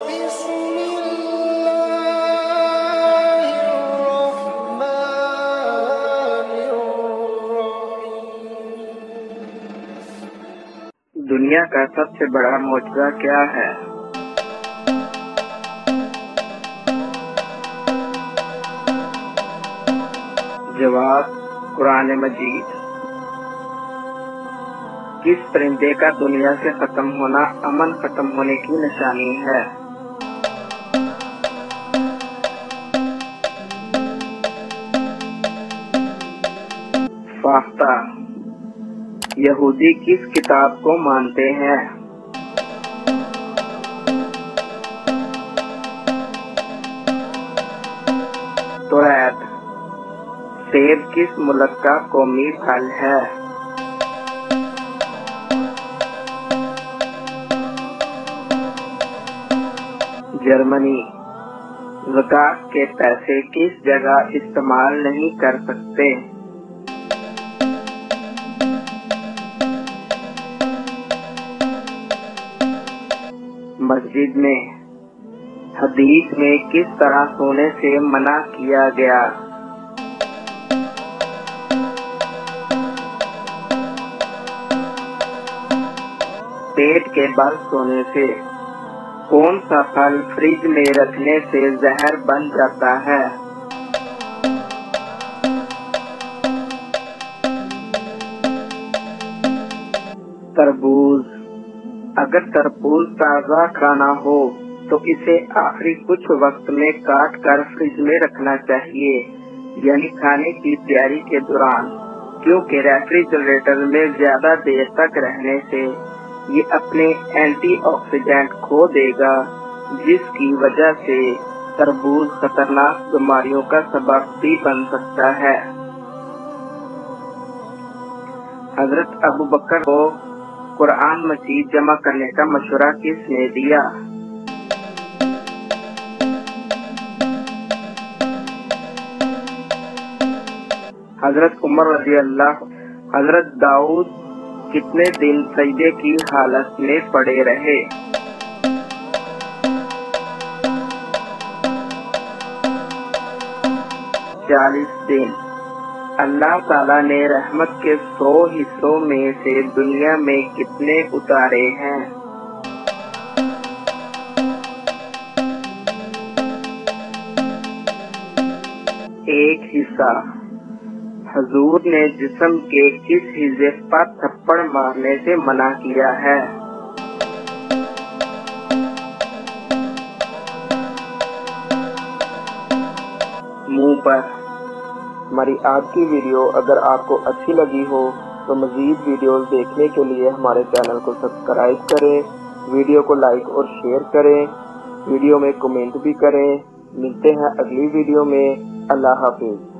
دنیا کا سب سے بڑا معجزہ کیا ہے؟ جواب: قرآن مجید۔ کس پرندے کا دنیا سے ختم ہونا امن ختم ہونے کی نشانی ہے؟ فاختہ۔ یہودی کس کتاب کو مانتے ہیں؟ توریت۔ سیب کس ملک کا قومی پھل ہے؟ جرمنی۔ زکوٰۃ کے پیسے کس جگہ استعمال نہیں کر سکتے؟ مسجد میں۔ حدیث میں کس طرح سونے سے منع کیا گیا؟ پیٹ کے بل سونے سے۔ کون سا پھل فریج میں رکھنے سے زہر بن جاتا ہے؟ تربوز۔ اگر تربوز تازہ کھانا ہو تو اسے آخری کچھ وقت میں کاٹ کر فریج میں رکھنا چاہیے، یعنی کھانے کی تیاری کے دوران، کیونکہ ریفریجریٹر میں زیادہ دیر تک رہنے سے یہ اپنے اینٹی آکسیڈنٹ کھو دے گا، جس کی وجہ سے تربوز خطرناک بیماریوں کا سبب بھی بن سکتا ہے۔ حضرت ابوبکر کو قرآن مجید جمع کرنے کا مشورہ کس نے دیا؟ حضرت عمر رضی اللہ۔ حضرت داؤد کتنے دن سجدے کی حالت میں پڑے رہے؟ 40 دن۔ اللہ تعالیٰ نے رحمت کے 100 حصوں میں سے دنیا میں کتنے اتارے ہیں؟ 1 حصہ۔ حضور نے جسم کے کس حصے پر تھپڑ مارنے سے منع کیا ہے؟ منہ پر۔ ہماری آج کی ویڈیو اگر آپ کو اچھی لگی ہو تو مزید ویڈیوز دیکھنے کے لیے ہمارے چینل کو سبسکرائب کریں، ویڈیو کو لائک اور شیئر کریں، ویڈیو میں کمنٹ بھی کریں۔ ملتے ہیں اگلی ویڈیو میں۔ اللہ حافظ۔